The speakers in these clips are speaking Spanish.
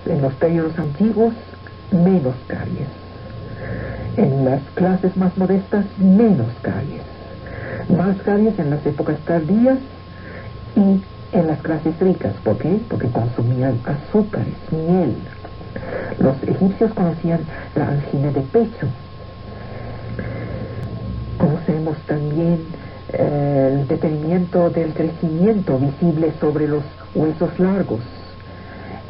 en los periodos antiguos, menos caries. En las clases más modestas, menos caries. Más caries en las épocas tardías y en las clases ricas. ¿Por qué? Porque consumían azúcares, miel. Los egipcios conocían la angina de pecho. Conocemos también el detenimiento del crecimiento visible sobre los huesos largos.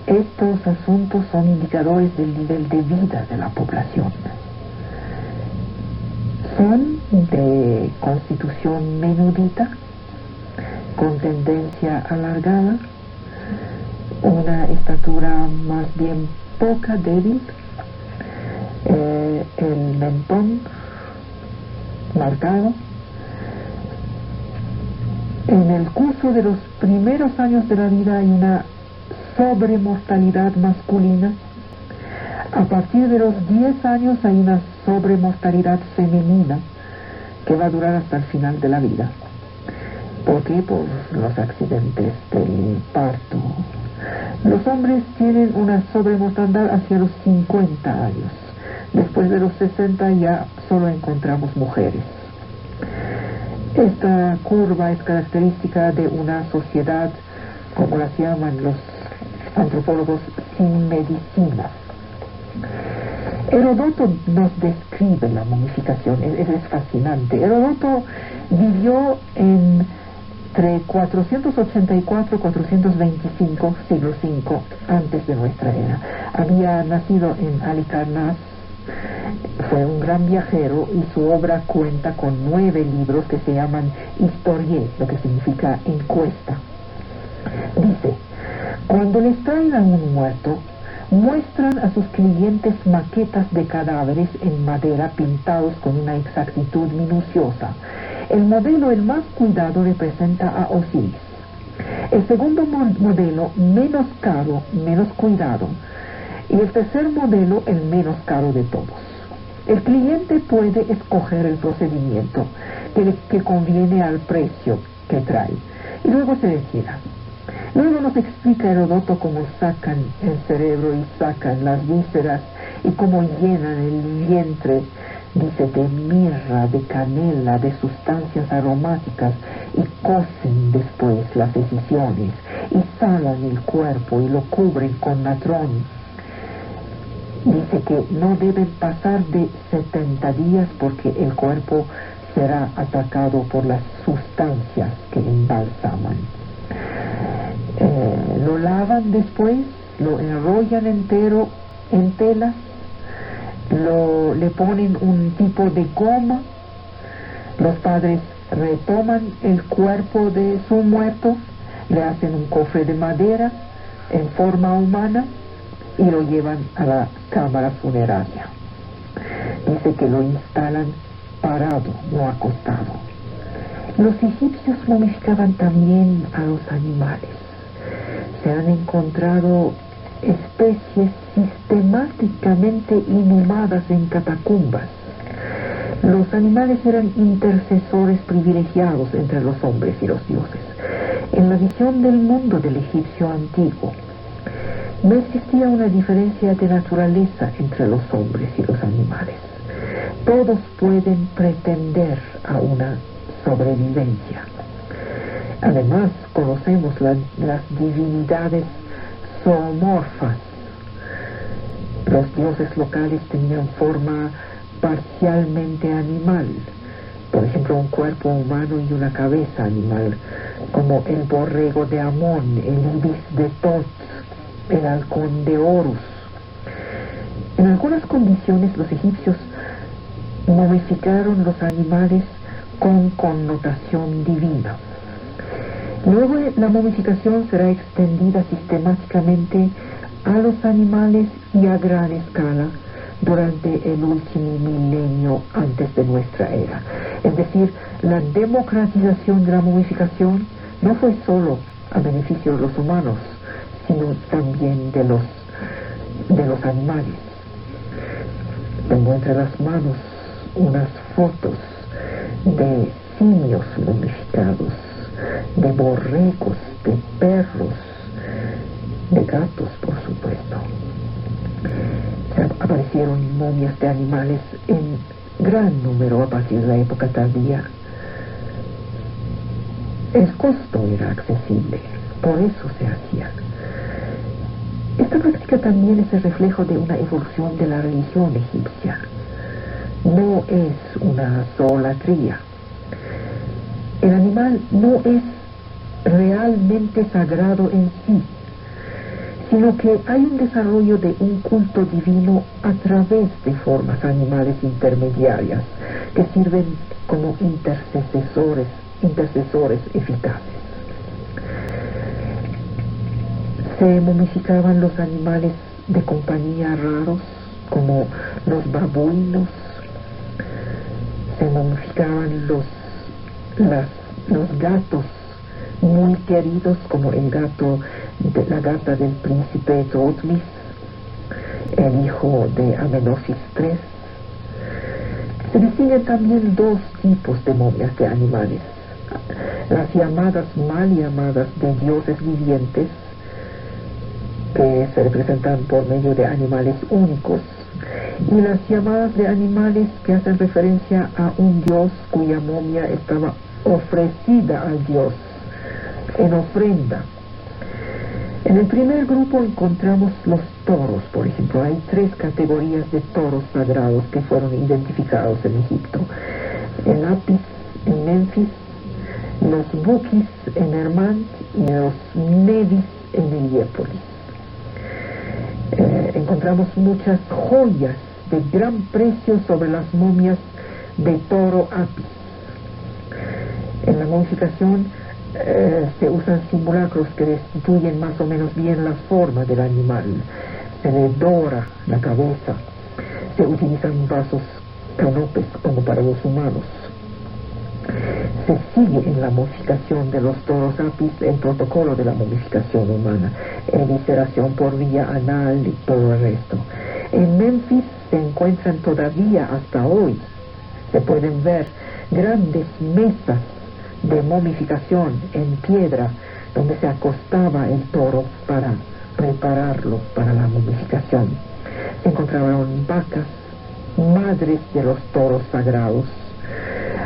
Estos asuntos son indicadores del nivel de vida de la población. Son de constitución menudita, con tendencia alargada, una estatura más bien poca, débil, el mentón marcado. En el curso de los primeros años de la vida hay una sobremortalidad masculina. A partir de los 10 años hay una sobremortalidad femenina que va a durar hasta el final de la vida. ¿Por qué? Por los accidentes del parto. Los hombres tienen una sobremortalidad hacia los 50 años. Después de los 60 ya solo encontramos mujeres. Esta curva es característica de una sociedad, como las llaman los antropólogos, sin medicina. Heródoto nos describe la momificación, es fascinante. Heródoto vivió entre 484 y 425, siglo V, antes de nuestra era. Había nacido en Halicarnás, fue un gran viajero y su obra cuenta con 9 libros que se llaman Historie, lo que significa encuesta. Dice: cuando les traen a un muerto, muestran a sus clientes maquetas de cadáveres en madera pintados con una exactitud minuciosa. El modelo el más cuidado representa a Osiris. El segundo modelo, menos caro, menos cuidado. Y el tercer modelo, el menos caro de todos. El cliente puede escoger el procedimiento que conviene al precio que trae y luego se retira. Luego nos explica Heródoto cómo sacan el cerebro y sacan las vísceras y cómo llenan el vientre, dice, de mirra, de canela, de sustancias aromáticas, y cocen después las decisiones y salan el cuerpo y lo cubren con natrón. Dice que no deben pasar de 70 días porque el cuerpo será atacado por las sustancias que embalsaman. Lo lavan después, lo enrollan entero en telas, le ponen un tipo de goma. Los padres retoman el cuerpo de su muerto, le hacen un cofre de madera en forma humana y lo llevan a la cámara funeraria. Dice que lo instalan parado, no acostado. Los egipcios momificaban también a los animales. Se han encontrado especies sistemáticamente inhumadas en catacumbas. Los animales eran intercesores privilegiados entre los hombres y los dioses. En la visión del mundo del egipcio antiguo, no existía una diferencia de naturaleza entre los hombres y los animales. Todos pueden pretender a una sobrevivencia. Además, conocemos las divinidades zoomorfas. Los dioses locales tenían forma parcialmente animal, por ejemplo, un cuerpo humano y una cabeza animal, como el borrego de Amón, el ibis de Tot, el halcón de Horus. En algunas condiciones los egipcios momificaron los animales con connotación divina. Luego la momificación será extendida sistemáticamente a los animales y a gran escala durante el último milenio antes de nuestra era. Es decir, la democratización de la momificación no fue solo a beneficio de los humanos, sino también de los animales. Tengo entre las manos unas fotos de simios momificados, de borregos, de perros, de gatos, por supuesto. Aparecieron momias de animales en gran número a partir de la época tardía. El costo era accesible, por eso se hacía. Esta práctica también es el reflejo de una evolución de la religión egipcia. No es una solatría. El animal no es realmente sagrado en sí, sino que hay un desarrollo de un culto divino a través de formas animales intermediarias que sirven como intercesores eficaces. Se momificaban los animales de compañía raros, como los babuinos. Se momificaban los gatos muy queridos, como la gata del príncipe Totmis, el hijo de Amenofis III. Se distinguen también dos tipos de momias de animales: las llamadas mal llamadas de dioses vivientes, que se representan por medio de animales únicos, y las llamadas de animales que hacen referencia a un dios cuya momia estaba ofrecida al dios en ofrenda. En el primer grupo encontramos los toros, por ejemplo. Hay 3 categorías de toros sagrados que fueron identificados en Egipto: el Apis en Memphis, los Bukis en Hermant y los Nevis en Heliópolis. Encontramos muchas joyas de gran precio sobre las momias de toro Apis. En la momificación se usan simulacros que restituyen más o menos bien la forma del animal. Se le dora la cabeza. Se utilizan vasos canopes como para los humanos. Se sigue en la momificación de los toros Apis el protocolo de la momificación humana: evisceración por vía anal y todo el resto. En Memphis se encuentran todavía hasta hoy, se pueden ver grandes mesas de momificación en piedra donde se acostaba el toro para prepararlo para la momificación. Se encontraron vacas, madres de los toros sagrados.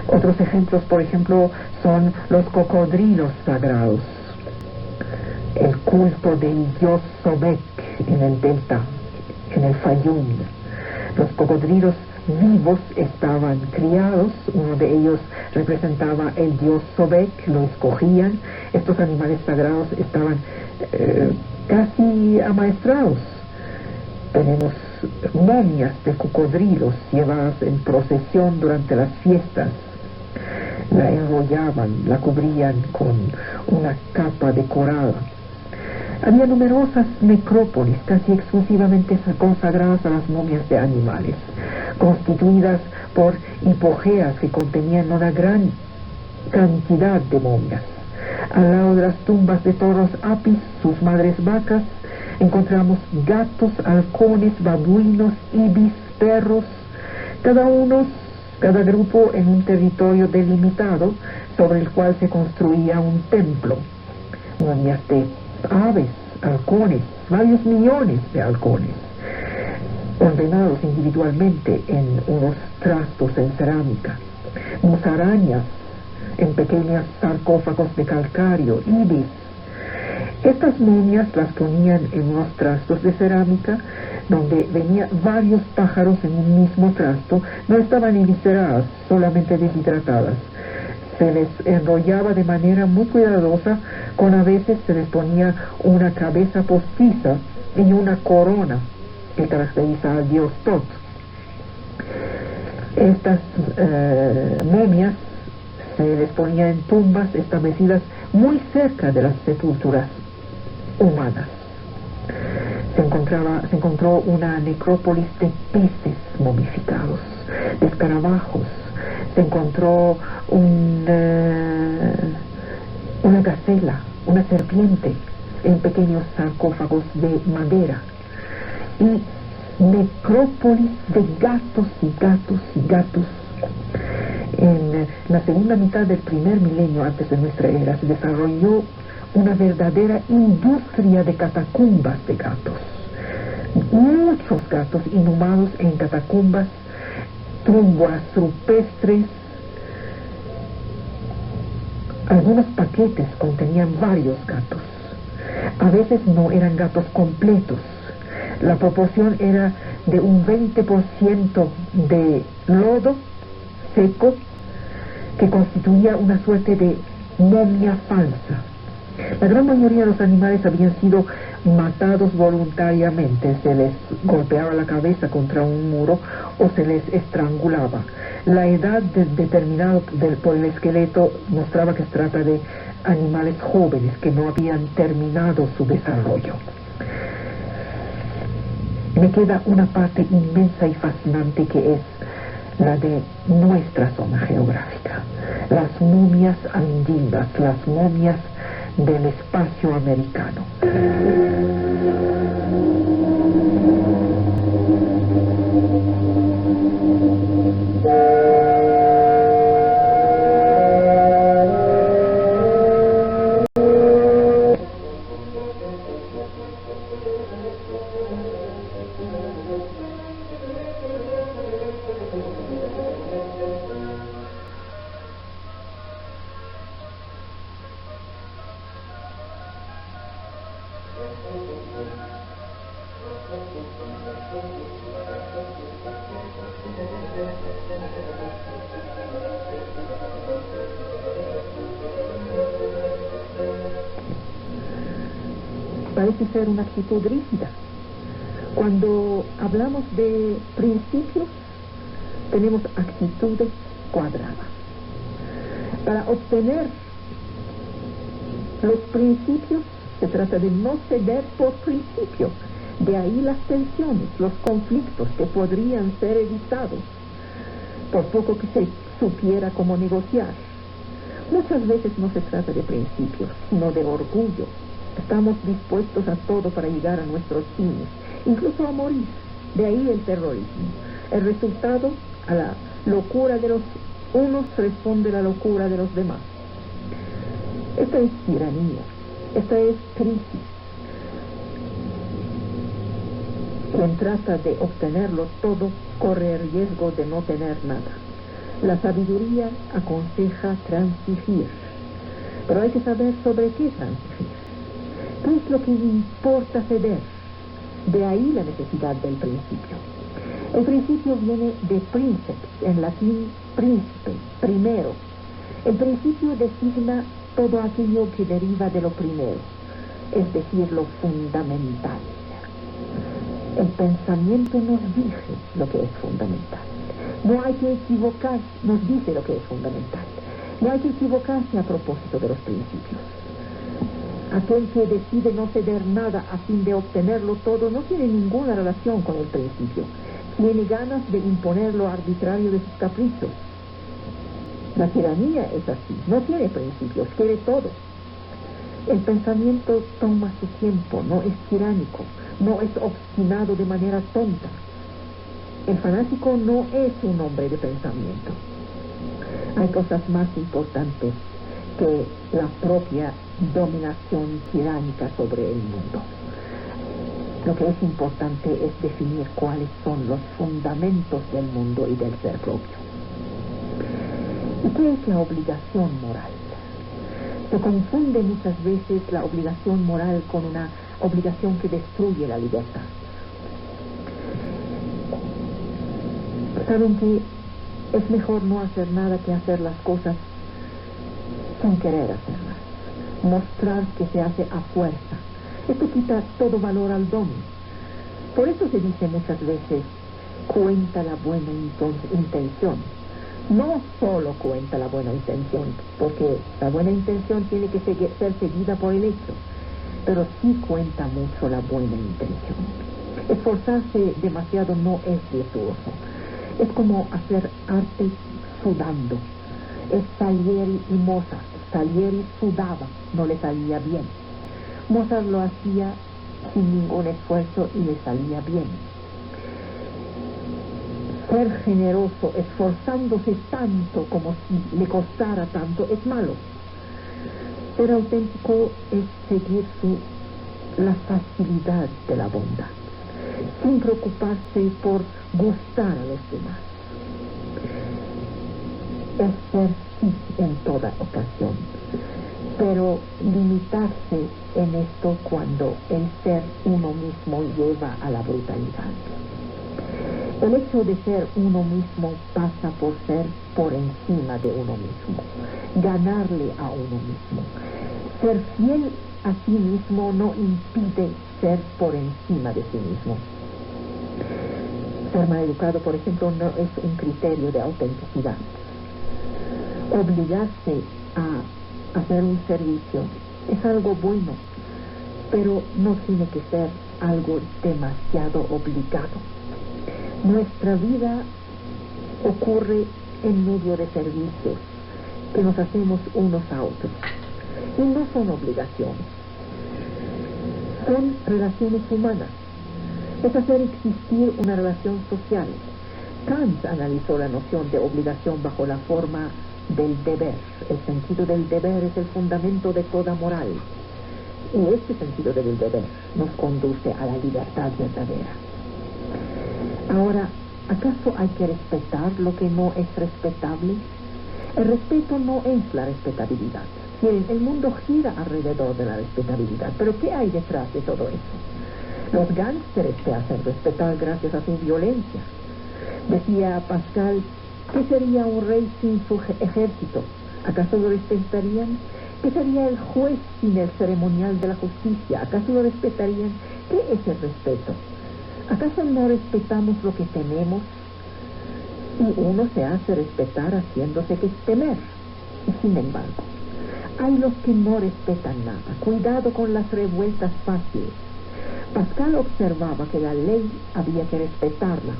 Otros ejemplos, por ejemplo, son los cocodrilos sagrados, el culto del dios Sobek en el delta, en el Fayum. Los cocodrilos vivos estaban criados, uno de ellos representaba el dios Sobek, lo escogían. Estos animales sagrados estaban casi amaestrados. Tenemos momias de cocodrilos llevadas en procesión durante las fiestas. La enrollaban, la cubrían con una capa decorada. Había numerosas necrópolis casi exclusivamente consagradas a las momias de animales, constituidas por hipogeas que contenían una gran cantidad de momias. Al lado de las tumbas de toros Apis, sus madres vacas, encontramos gatos, halcones, babuinos, ibis, perros, cada grupo en un territorio delimitado sobre el cual se construía un templo. Momias de aves, halcones, varios millones de halcones, ordenados individualmente en unos trastos en cerámica. Musarañas en pequeños sarcófagos de calcario, ibis. Estas momias las ponían en unos trastos de cerámica donde venían varios pájaros en un mismo trasto. No estaban evisceradas, solamente deshidratadas. Se les enrollaba de manera muy cuidadosa, con a veces se les ponía una cabeza postiza y una corona que caracteriza al dios Tot. Estas momias se les ponía en tumbas establecidas muy cerca de las sepulturas humanas. Se encontró una necrópolis de peces momificados, de escarabajos. Se encontró una gacela, una serpiente en pequeños sarcófagos de madera, y necrópolis de gatos y gatos y gatos. En la segunda mitad del primer milenio antes de nuestra era se desarrolló una verdadera industria de catacumbas de gatos. Muchos gatos inhumados en catacumbas, tumbas rupestres. Algunos paquetes contenían varios gatos. A veces no eran gatos completos. La proporción era de un 20% de lodo seco que constituía una suerte de momia falsa. La gran mayoría de los animales habían sido matados voluntariamente. Se les golpeaba la cabeza contra un muro o se les estrangulaba. La edad determinada por el esqueleto mostraba que se trata de animales jóvenes que no habían terminado su desarrollo. Me queda una parte inmensa y fascinante que es la de nuestra zona geográfica. Las momias andinas, las momias del espacio americano. Parece ser una actitud rígida. Cuando hablamos de principios, tenemos actitudes cuadradas. Para obtener los principios, se trata de no ceder por principio. De ahí las tensiones, los conflictos que podrían ser evitados, por poco que se supiera cómo negociar. Muchas veces no se trata de principios, sino de orgullo. Estamos dispuestos a todo para llegar a nuestros fines, incluso a morir. De ahí el terrorismo. El resultado, a la locura de los unos responde la locura de los demás. Esta es tiranía, esta es crisis. Quien trata de obtenerlo todo corre el riesgo de no tener nada. La sabiduría aconseja transigir, pero hay que saber sobre qué transigir. ¿Qué es lo que importa ceder? De ahí la necesidad del principio. El principio viene de princeps, en latín príncipe, primero. El principio designa todo aquello que deriva de lo primero, es decir, lo fundamental. El pensamiento nos dice lo que es fundamental. No hay que equivocarse, nos dice lo que es fundamental. No hay que equivocarse a propósito de los principios. Aquel que decide no ceder nada a fin de obtenerlo todo no tiene ninguna relación con el principio. Tiene ganas de imponer lo arbitrario de sus caprichos. La tiranía es así, no tiene principios, quiere todo. El pensamiento toma su tiempo, no es tiránico, no es obstinado de manera tonta. El fanático no es un hombre de pensamiento. Hay cosas más importantes que la propia dominación tiránica sobre el mundo. Lo que es importante es definir cuáles son los fundamentos del mundo y del ser propio. ¿Y qué es la obligación moral? Se confunde muchas veces la obligación moral con una obligación que destruye la libertad. Saben que es mejor no hacer nada que hacer las cosas sin querer hacerlas. Mostrar que se hace a fuerza. Esto quita todo valor al don. Por eso se dice muchas veces, cuenta la buena intención. No solo cuenta la buena intención, porque la buena intención tiene que ser seguida por el hecho, pero sí cuenta mucho la buena intención. Esforzarse demasiado no es virtuoso. Es como hacer arte sudando. Es Salieri y Mozart. Salieri sudaba, no le salía bien. Mozart lo hacía sin ningún esfuerzo y le salía bien. Ser generoso, esforzándose tanto como si le costara tanto, es malo. Ser auténtico es seguir la facilidad de la bondad, sin preocuparse por gustar a los demás. Es ser sí en toda ocasión, pero limitarse en esto cuando el ser uno mismo lleva a la brutalidad. El hecho de ser uno mismo pasa por ser por encima de uno mismo, ganarle a uno mismo. Ser fiel a sí mismo no impide ser por encima de sí mismo. Ser maleducado, por ejemplo, no es un criterio de autenticidad. Obligarse a hacer un servicio es algo bueno, pero no tiene que ser algo demasiado obligado. Nuestra vida ocurre en medio de servicios que nos hacemos unos a otros, y no son obligaciones, son relaciones humanas. Es hacer existir una relación social. Kant analizó la noción de obligación bajo la forma del deber. El sentido del deber es el fundamento de toda moral, y este sentido del deber nos conduce a la libertad verdadera. Ahora, ¿acaso hay que respetar lo que no es respetable? El respeto no es la respetabilidad. El mundo gira alrededor de la respetabilidad, pero ¿qué hay detrás de todo eso? Los gánsteres se hacen respetar gracias a su violencia. Decía Pascal, ¿qué sería un rey sin su ejército? ¿Acaso lo respetarían? ¿Qué sería el juez sin el ceremonial de la justicia? ¿Acaso lo respetarían? ¿Qué es el respeto? ¿Acaso no respetamos lo que tememos? Y uno se hace respetar haciéndose que temer. Y sin embargo, hay los que no respetan nada. Cuidado con las revueltas fáciles. Pascal observaba que la ley había que respetarla,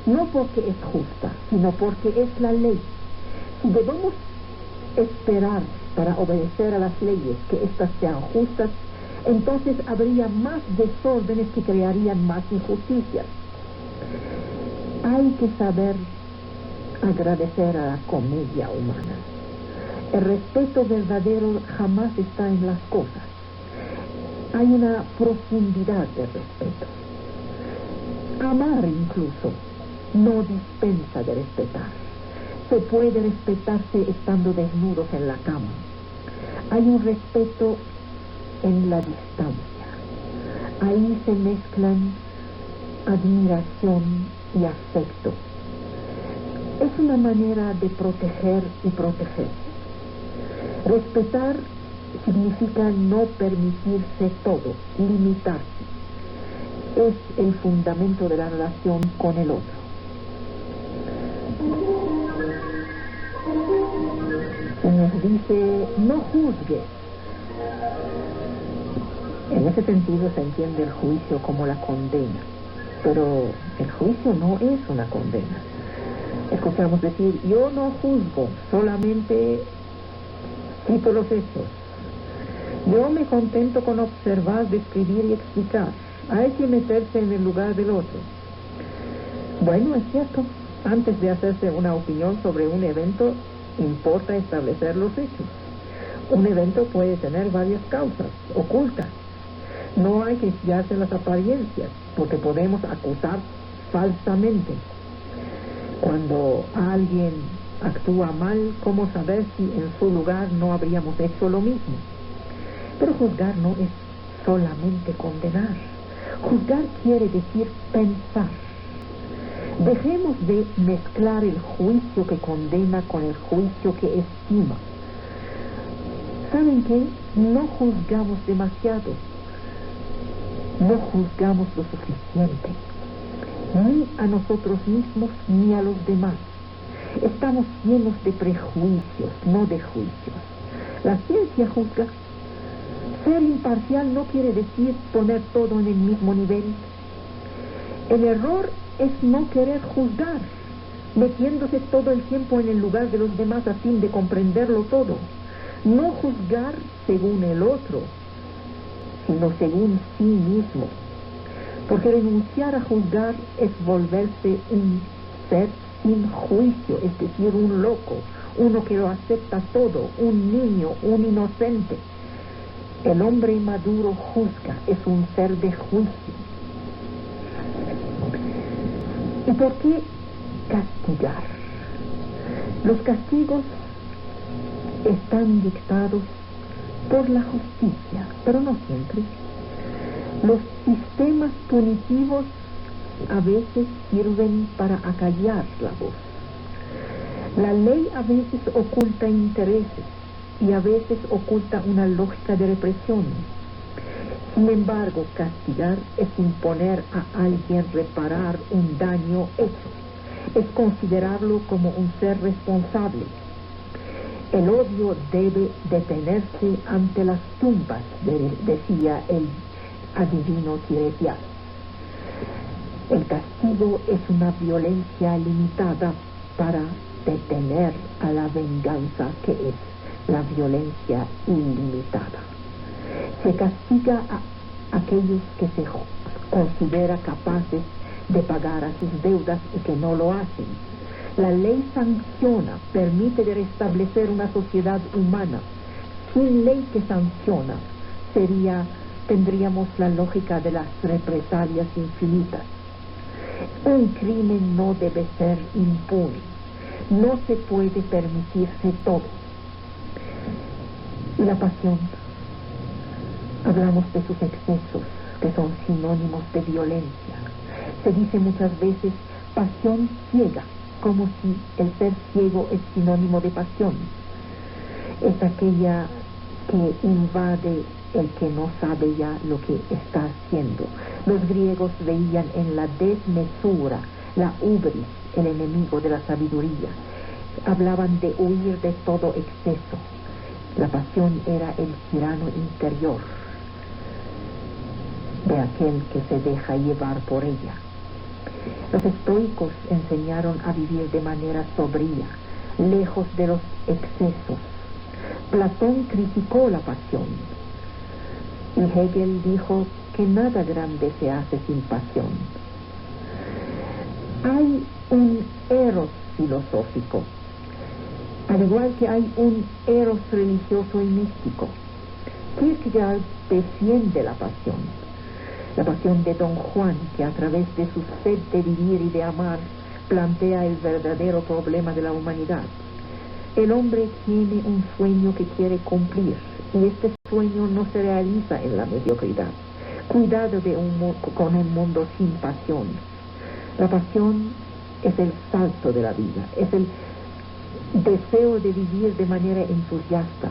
no porque es justa, sino porque es la ley. Si debemos esperar para obedecer a las leyes que éstas sean justas, entonces habría más desórdenes que crearían más injusticias. Hay que saber agradecer a la comedia humana. El respeto verdadero jamás está en las cosas. Hay una profundidad de respeto. Amar incluso no dispensa de respetar. Se puede respetarse estando desnudos en la cama. Hay un respeto en la distancia. Ahí se mezclan admiración y afecto. Es una manera de proteger y proteger. Respetar significa no permitirse todo, limitarse. Es el fundamento de la relación con el otro. Se nos dice, no juzgues. En ese sentido se entiende el juicio como la condena, pero el juicio no es una condena. Escuchamos decir, yo no juzgo, solamente cito los hechos. Yo me contento con observar, describir y explicar. Hay que meterse en el lugar del otro. Bueno, es cierto, antes de hacerse una opinión sobre un evento, importa establecer los hechos. Un evento puede tener varias causas ocultas. No hay que fiarse en las apariencias, porque podemos acusar falsamente. Cuando alguien actúa mal, ¿cómo saber si en su lugar no habríamos hecho lo mismo? Pero juzgar no es solamente condenar. Juzgar quiere decir pensar. Dejemos de mezclar el juicio que condena con el juicio que estima. ¿Saben qué? No juzgamos demasiado. No juzgamos lo suficiente, ni a nosotros mismos ni a los demás. Estamos llenos de prejuicios, no de juicios. La ciencia juzga. Ser imparcial no quiere decir poner todo en el mismo nivel. El error es no querer juzgar, metiéndose todo el tiempo en el lugar de los demás a fin de comprenderlo todo. No juzgar según el otro, sino según sí mismo. Porque renunciar a juzgar es volverse un ser sin juicio, es decir, un loco, uno que lo acepta todo, un niño, un inocente. El hombre maduro juzga, es un ser de juicio. ¿Y por qué castigar? Los castigos están dictados por la justicia, pero no siempre. Los sistemas punitivos a veces sirven para acallar la voz. La ley a veces oculta intereses y a veces oculta una lógica de represión. Sin embargo, castigar es imponer a alguien reparar un daño hecho, es considerarlo como un ser responsable. El odio debe detenerse ante las tumbas, decía el adivino Tiresias. El castigo es una violencia limitada para detener a la venganza, que es la violencia ilimitada. Se castiga a aquellos que se considera capaces de pagar a sus deudas y que no lo hacen. La ley sanciona, permite de restablecer una sociedad humana. Sin ley que sanciona, tendríamos la lógica de las represalias infinitas. Un crimen no debe ser impune. No se puede permitirse todo. Y la pasión. Hablamos de sus excesos, que son sinónimos de violencia. Se dice muchas veces pasión ciega, como si el ser ciego es sinónimo de pasión. Es aquella que invade el que no sabe ya lo que está haciendo. Los griegos veían en la desmesura, la ubris, el enemigo de la sabiduría. Hablaban de huir de todo exceso. La pasión era el tirano interior de aquel que se deja llevar por ella. Los estoicos enseñaron a vivir de manera sobria, lejos de los excesos. Platón criticó la pasión y Hegel dijo que nada grande se hace sin pasión. Hay un eros filosófico, al igual que hay un eros religioso y místico. Kierkegaard defiende la pasión de Don Juan, que a través de su sed de vivir y de amar plantea el verdadero problema de la humanidad. El hombre tiene un sueño que quiere cumplir y este sueño no se realiza en la mediocridad. Cuidado con un mundo sin pasión. La pasión es el salto de la vida, es el deseo de vivir de manera entusiasta.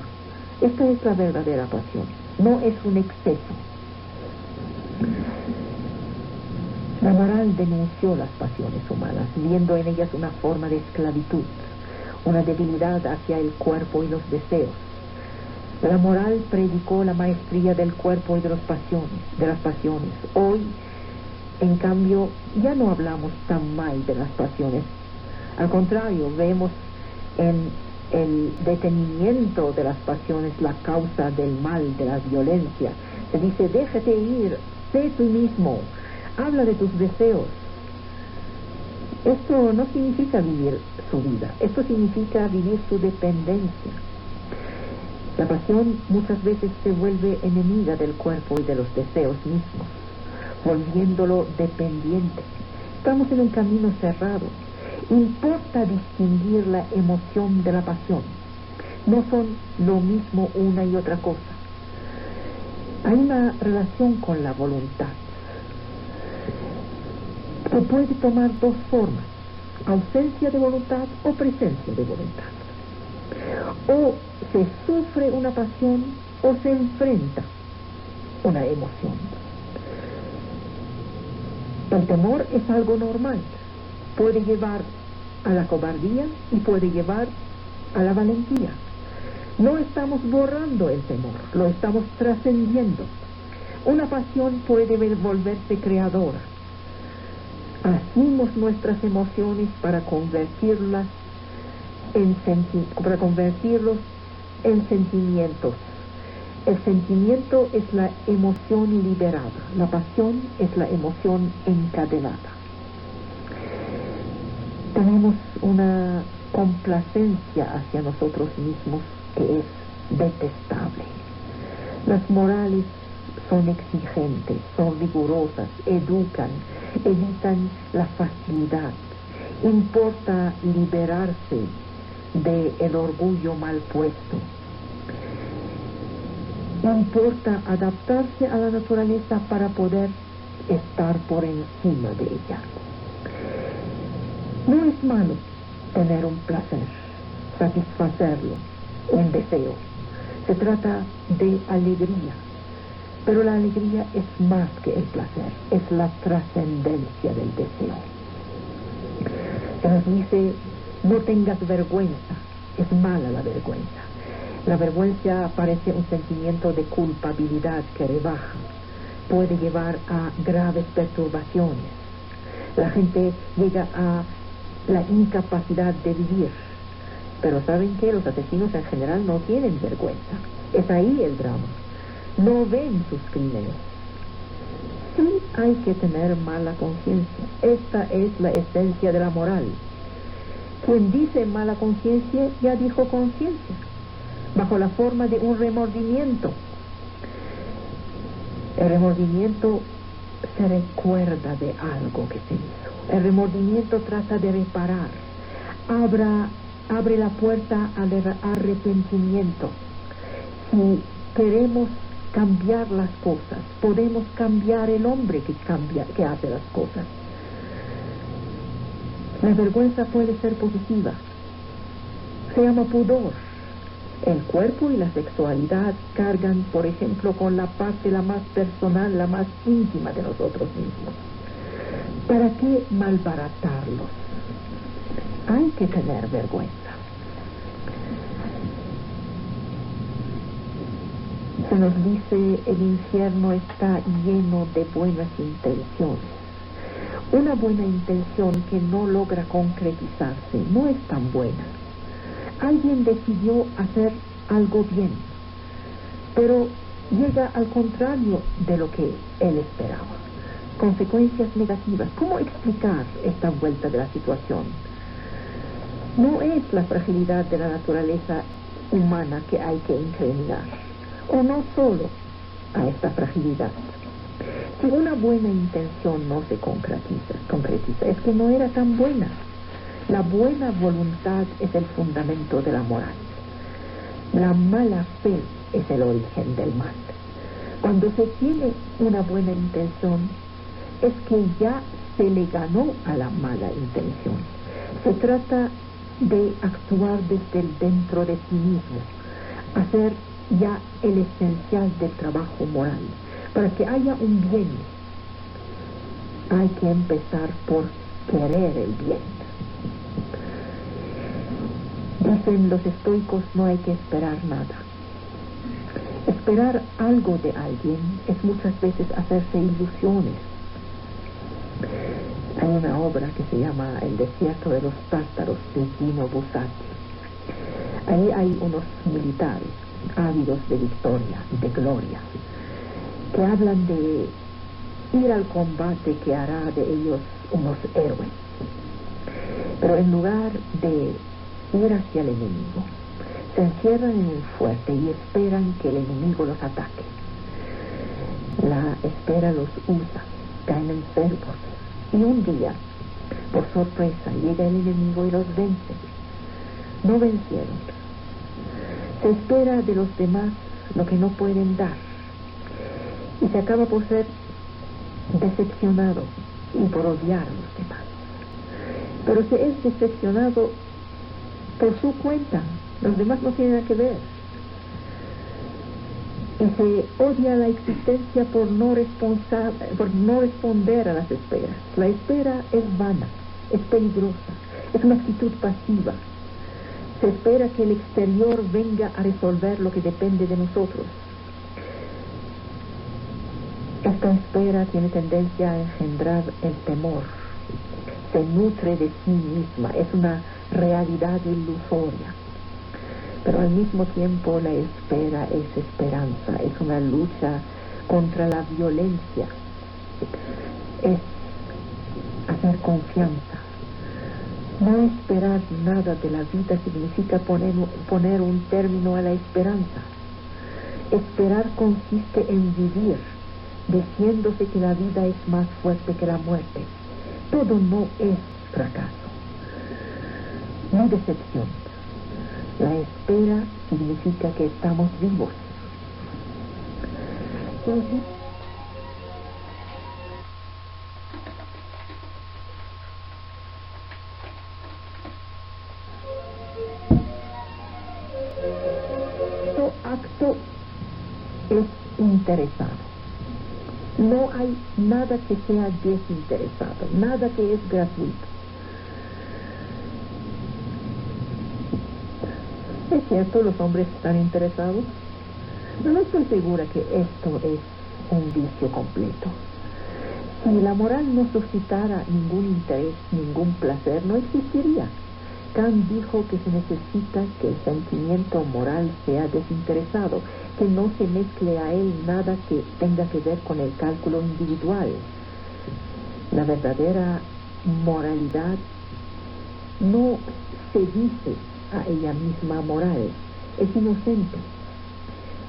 Esta es la verdadera pasión, no es un exceso. La moral denunció las pasiones humanas, viendo en ellas una forma de esclavitud, una debilidad hacia el cuerpo y los deseos. La moral predicó la maestría del cuerpo y de las pasiones. Hoy, en cambio, ya no hablamos tan mal de las pasiones. Al contrario, vemos en el detenimiento de las pasiones la causa del mal, de la violencia. Se dice, déjate ir, sé tú mismo, habla de tus deseos. Esto no significa vivir su vida, esto significa vivir su dependencia. La pasión muchas veces se vuelve enemiga del cuerpo y de los deseos mismos, volviéndolo dependiente. Estamos en un camino cerrado. Importa distinguir la emoción de la pasión. No son lo mismo una y otra cosa. Hay una relación con la voluntad que puede tomar dos formas: ausencia de voluntad o presencia de voluntad. O se sufre una pasión o se enfrenta una emoción. El temor es algo normal. Puede llevar a la cobardía y puede llevar a la valentía. No estamos borrando el temor, lo estamos trascendiendo. Una pasión puede volverse creadora. Hacemos nuestras emociones para convertirlos en sentimientos. El sentimiento es la emoción liberada, la pasión es la emoción encadenada. Tenemos una complacencia hacia nosotros mismos que es detestable. Las morales son exigentes, son rigurosas, educan, evitan la facilidad. Importa liberarse del orgullo mal puesto. Importa adaptarse a la naturaleza para poder estar por encima de ella. No es malo tener un placer, satisfacerlo, un deseo. Se trata de alegría, pero la alegría es más que el placer, es la trascendencia del deseo. Se nos dice, no tengas vergüenza, es mala la vergüenza. La vergüenza parece un sentimiento de culpabilidad que rebaja, puede llevar a graves perturbaciones. La gente llega a la incapacidad de vivir. Pero ¿saben qué? Los asesinos en general no tienen vergüenza. Es ahí el drama. No ven sus crímenes. Sí hay que tener mala conciencia. Esta es la esencia de la moral. Quien dice mala conciencia ya dijo conciencia, bajo la forma de un remordimiento. El remordimiento se recuerda de algo que se hizo. El remordimiento trata de reparar. Abre la puerta al arrepentimiento. Si queremos cambiar las cosas, podemos cambiar el hombre que hace las cosas. La vergüenza puede ser positiva. Se llama pudor. El cuerpo y la sexualidad cargan, por ejemplo, con la parte la más personal, la más íntima de nosotros mismos. ¿Para qué malbaratarlos? Hay que tener vergüenza. Se nos dice, el infierno está lleno de buenas intenciones. Una buena intención que no logra concretizarse no es tan buena. Alguien decidió hacer algo bien, pero llega al contrario de lo que él esperaba. Consecuencias negativas. ¿Cómo explicar esta vuelta de la situación? No es la fragilidad de la naturaleza humana que hay que incriminar, o no solo a esta fragilidad. Si una buena intención no se concretiza, es que no era tan buena. La buena voluntad es el fundamento de la moral. La mala fe es el origen del mal. Cuando se tiene una buena intención, es que ya se le ganó a la mala intención. Se trata de actuar desde el dentro de sí mismo, hacer ya el esencial del trabajo moral. Para que haya un bien, hay que empezar por querer el bien. Dicen los estoicos, no hay que esperar nada. Esperar algo de alguien es muchas veces hacerse ilusiones. Hay una obra que se llama El desierto de los tártaros, de Gino Buzzati. Ahí hay unos militares ávidos de victoria, de gloria, que hablan de ir al combate que hará de ellos unos héroes. Pero en lugar de ir hacia el enemigo, se encierran en un fuerte y esperan que el enemigo los ataque. La espera los usa, caen enfermos, y un día, por sorpresa, llega el enemigo y los vence. No vencieron. Se espera de los demás lo que no pueden dar, y se acaba por ser decepcionado y por odiar a los demás. Pero se es decepcionado por su cuenta, los demás no tienen nada que ver. Y se odia la existencia por no responder a las esperas. La espera es vana, es peligrosa, es una actitud pasiva. Se espera que el exterior venga a resolver lo que depende de nosotros. Esta espera tiene tendencia a engendrar el temor. Se nutre de sí misma, es una realidad ilusoria. Pero al mismo tiempo la espera es esperanza, es una lucha contra la violencia, es hacer confianza. No esperar nada de la vida significa poner un término a la esperanza. Esperar consiste en vivir, diciéndose que la vida es más fuerte que la muerte. Todo no es fracaso, ni decepción. La espera significa que estamos vivos. Todo acto es interesado. No hay nada que sea desinteresado, nada que es gratuito. Es cierto, los hombres están interesados. No estoy segura que esto es un vicio completo. Si la moral no suscitara ningún interés, ningún placer, no existiría. Kant dijo que se necesita que el sentimiento moral sea desinteresado, que no se mezcle a él nada que tenga que ver con el cálculo individual. La verdadera moralidad no se dice a ella misma moral, es inocente.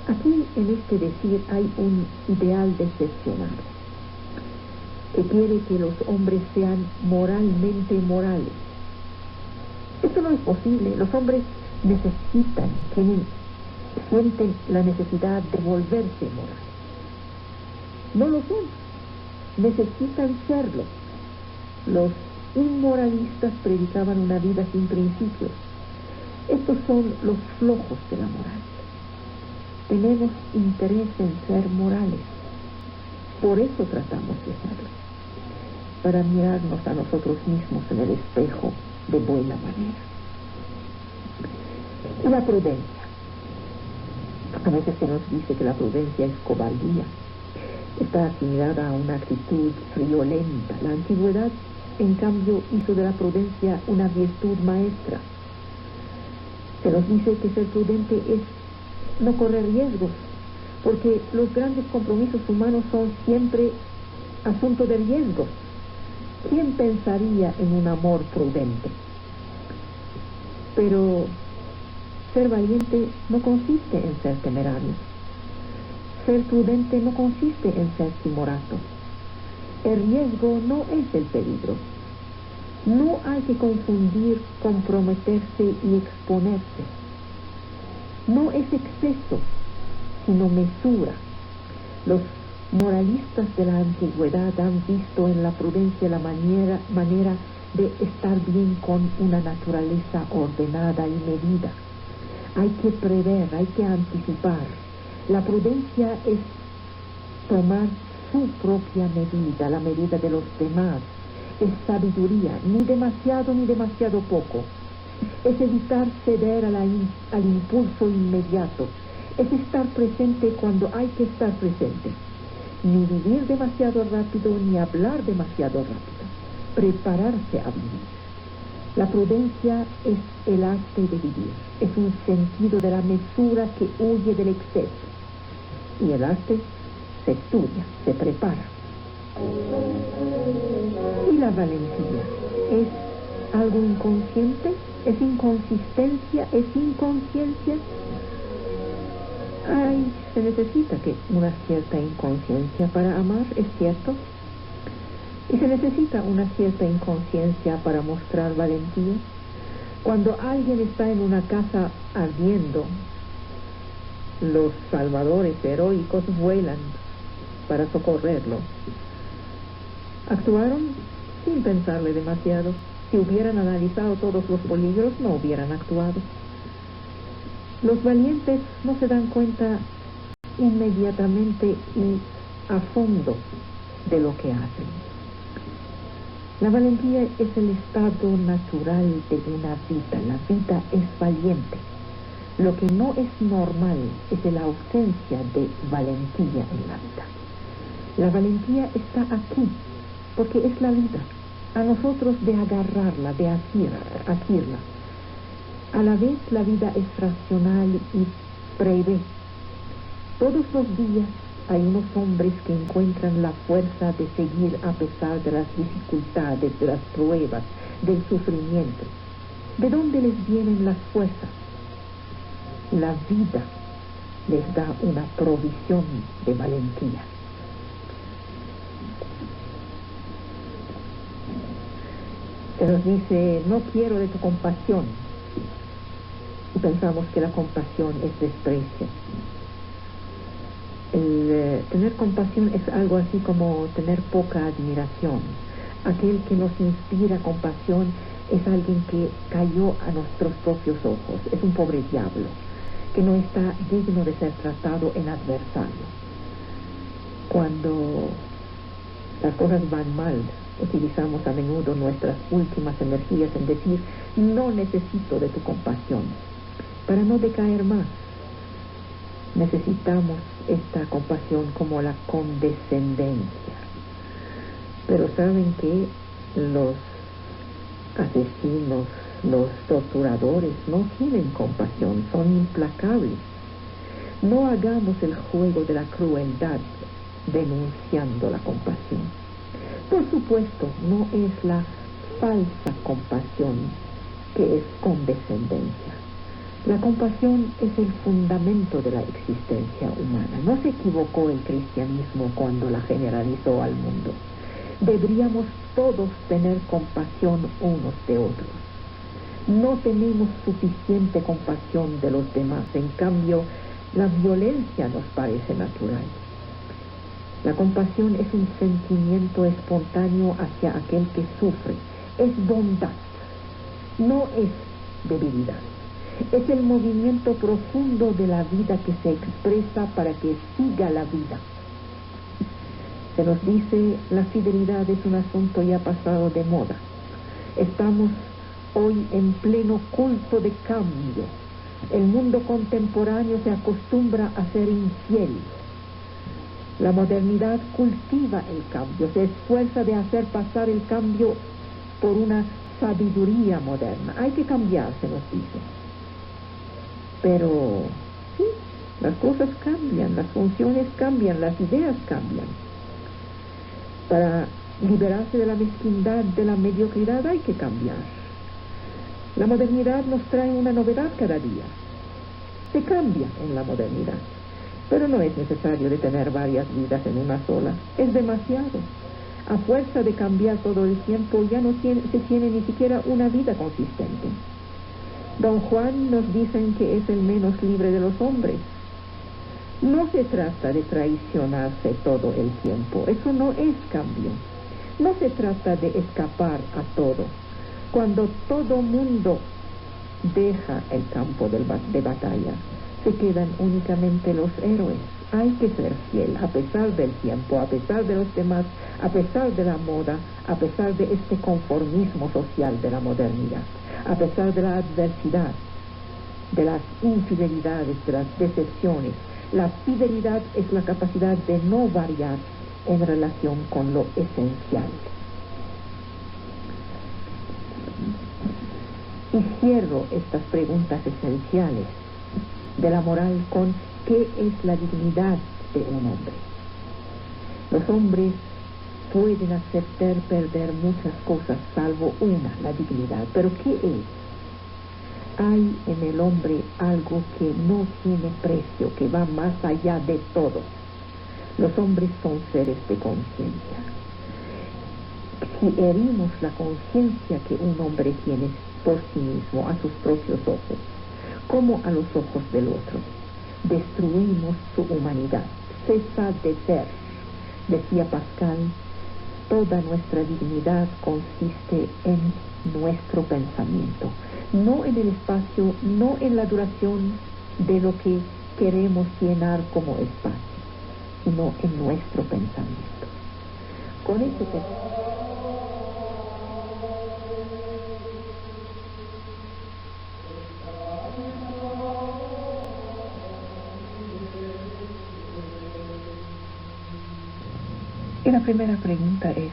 Aquí en este decir hay un ideal decepcionado, que quiere que los hombres sean moralmente morales. Esto no es posible. Los hombres sienten la necesidad de volverse morales. No lo son, necesitan serlo. Los inmoralistas predicaban una vida sin principios. Estos son los flojos de la moral. Tenemos interés en ser morales. Por eso tratamos de serlo, para mirarnos a nosotros mismos en el espejo de buena manera. Y la prudencia. A veces se nos dice que la prudencia es cobardía. Está asimilada a una actitud friolenta. La antigüedad, en cambio, hizo de la prudencia una virtud maestra. Se nos dice que ser prudente es no correr riesgos, porque los grandes compromisos humanos son siempre asunto de riesgos. ¿Quién pensaría en un amor prudente? Pero ser valiente no consiste en ser temerario. Ser prudente no consiste en ser timorato. El riesgo no es el peligro. No hay que confundir comprometerse y exponerse. No es exceso, sino mesura. Los moralistas de la antigüedad han visto en la prudencia la manera de estar bien con una naturaleza ordenada y medida. Hay que prever, hay que anticipar. La prudencia es tomar su propia medida, la medida de los demás. Es sabiduría, ni demasiado ni demasiado poco. Es evitar ceder al impulso inmediato. Es estar presente cuando hay que estar presente. Ni vivir demasiado rápido, ni hablar demasiado rápido. Prepararse a vivir. La prudencia es el arte de vivir. Es un sentido de la mesura que huye del exceso. Y el arte se estudia, se prepara. ¿Y la valentía? ¿Es algo inconsciente? ¿Es inconsistencia? ¿Es inconsciencia? Se necesita una cierta inconsciencia para amar, es cierto. Y se necesita una cierta inconsciencia para mostrar valentía. Cuando alguien está en una casa ardiendo, los salvadores heroicos vuelan para socorrerlo. Actuaron sin pensarle demasiado. Si hubieran analizado todos los peligros, no hubieran actuado. Los valientes no se dan cuenta inmediatamente y a fondo de lo que hacen. La valentía es el estado natural de una vida. La vida es valiente. Lo que no es normal es la ausencia de valentía en la vida. La valentía está aquí, porque es la vida. A nosotros de agarrarla, de asirla. A la vez la vida es racional y prevé. Todos los días hay unos hombres que encuentran la fuerza de seguir a pesar de las dificultades, de las pruebas, del sufrimiento. ¿De dónde les vienen las fuerzas? La vida les da una provisión de valentía. Se nos dice, no quiero de tu compasión. Y pensamos que la compasión es desprecio. Tener compasión es algo así como tener poca admiración. Aquel que nos inspira compasión es alguien que cayó a nuestros propios ojos. Es un pobre diablo que no está digno de ser tratado en adversario. Cuando las cosas van mal, utilizamos a menudo nuestras últimas energías en decir, no necesito de tu compasión, para no decaer más. Necesitamos esta compasión como la condescendencia. Pero saben que los asesinos, los torturadores no tienen compasión, son implacables. No hagamos el juego de la crueldad denunciando la compasión. Por supuesto, no es la falsa compasión que es condescendencia. La compasión es el fundamento de la existencia humana. No se equivocó el cristianismo cuando la generalizó al mundo. Deberíamos todos tener compasión unos de otros. No tenemos suficiente compasión de los demás. En cambio, la violencia nos parece natural. La compasión es un sentimiento espontáneo hacia aquel que sufre. Es bondad, no es debilidad. Es el movimiento profundo de la vida que se expresa para que siga la vida. Se nos dice, la fidelidad es un asunto ya pasado de moda. Estamos hoy en pleno culto de cambio. El mundo contemporáneo se acostumbra a ser infiel. La modernidad cultiva el cambio, se esfuerza de hacer pasar el cambio por una sabiduría moderna. Hay que cambiar, se nos dice. Pero sí, las cosas cambian, las funciones cambian, las ideas cambian. Para liberarse de la mezquindad, de la mediocridad, hay que cambiar. La modernidad nos trae una novedad cada día. Se cambia en la modernidad. Pero no es necesario de tener varias vidas en una sola. Es demasiado. A fuerza de cambiar todo el tiempo, ya no se tiene ni siquiera una vida consistente. Don Juan nos dicen que es el menos libre de los hombres. No se trata de traicionarse todo el tiempo. Eso no es cambio. No se trata de escapar a todo. Cuando todo mundo deja el campo de batalla, se quedan únicamente los héroes. Hay que ser fiel a pesar del tiempo, a pesar de los demás, a pesar de la moda, a pesar de este conformismo social de la modernidad, a pesar de la adversidad, de las infidelidades, de las decepciones. La fidelidad es la capacidad de no variar en relación con lo esencial. Y cierro estas preguntas esenciales de la moral con ¿qué es la dignidad de un hombre? Los hombres pueden aceptar perder muchas cosas salvo una, la dignidad. ¿Pero qué es? Hay en el hombre algo que no tiene precio, que va más allá de todo. Los hombres son seres de conciencia. Si herimos la conciencia que un hombre tiene por sí mismo, a sus propios ojos, como a los ojos del otro, destruimos su humanidad. Cesa de ser. Decía Pascal, toda nuestra dignidad consiste en nuestro pensamiento, no en el espacio, no en la duración de lo que queremos llenar como espacio, sino en nuestro pensamiento. Con ese pensamiento. Y la primera pregunta es,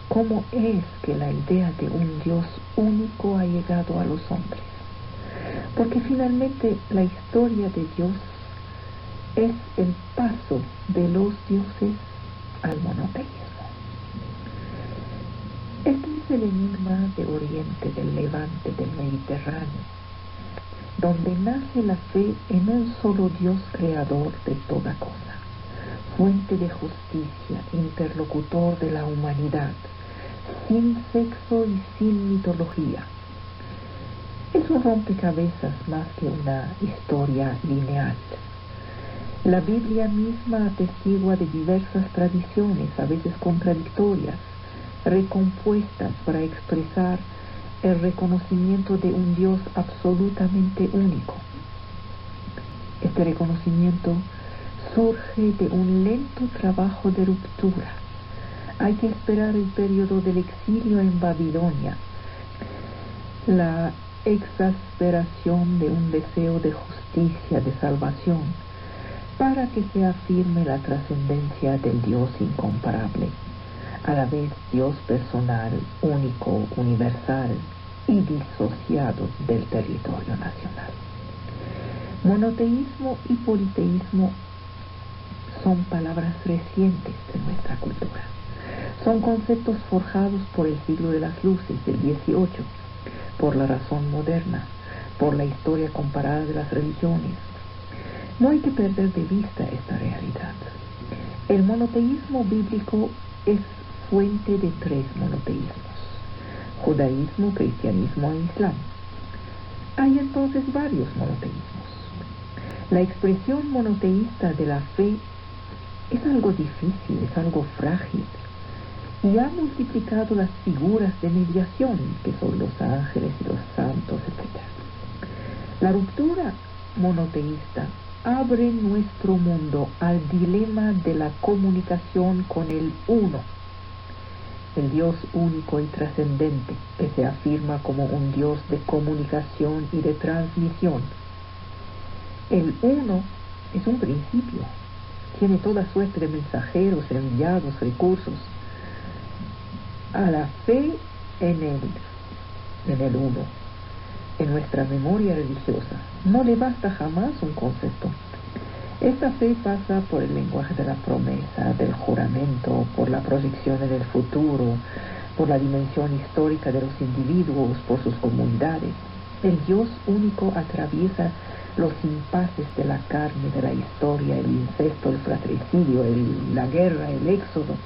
¿cómo es que la idea de un Dios único ha llegado a los hombres? Porque finalmente la historia de Dios es el paso de los dioses al monoteísmo. Este es el enigma de Oriente, del Levante, del Mediterráneo. donde nace la fe en un solo Dios creador de toda cosa, fuente de justicia, interlocutor de la humanidad, sin sexo y sin mitología. Es un rompecabezas más que una historia lineal. La Biblia misma atestigua de diversas tradiciones, a veces contradictorias, recompuestas para expresar el reconocimiento de un Dios absolutamente único. Este reconocimiento surge de un lento trabajo de ruptura. Hay que esperar el periodo del exilio en Babilonia, la exasperación de un deseo de justicia, de salvación, para que se afirme la trascendencia del Dios incomparable, a la vez Dios personal, único, universal y disociado del territorio nacional. Monoteísmo y politeísmo son palabras recientes de nuestra cultura. Son conceptos forjados por el siglo de las luces del XVIII, por la razón moderna, por la historia comparada de las religiones. No hay que perder de vista esta realidad. El monoteísmo bíblico es fuente de tres monoteísmos: judaísmo, cristianismo e islam. Hay entonces varios monoteísmos. La expresión monoteísta de la fe es algo difícil, es algo frágil, y ha multiplicado las figuras de mediación, que son los ángeles y los santos, etc. La ruptura monoteísta abre nuestro mundo al dilema de la comunicación con el uno, el Dios único y trascendente, que se afirma como un Dios de comunicación y de transmisión. El uno es un principio, tiene toda suerte de mensajeros, enviados, recursos. A la fe en el uno, en nuestra memoria religiosa, no le basta jamás un concepto. Esta fe pasa por el lenguaje de la promesa, del juramento, por la proyección en el futuro, por la dimensión histórica de los individuos, por sus comunidades. El Dios único atraviesa los impases de la carne, de la historia, el incesto, el fratricidio, la guerra, el éxodo.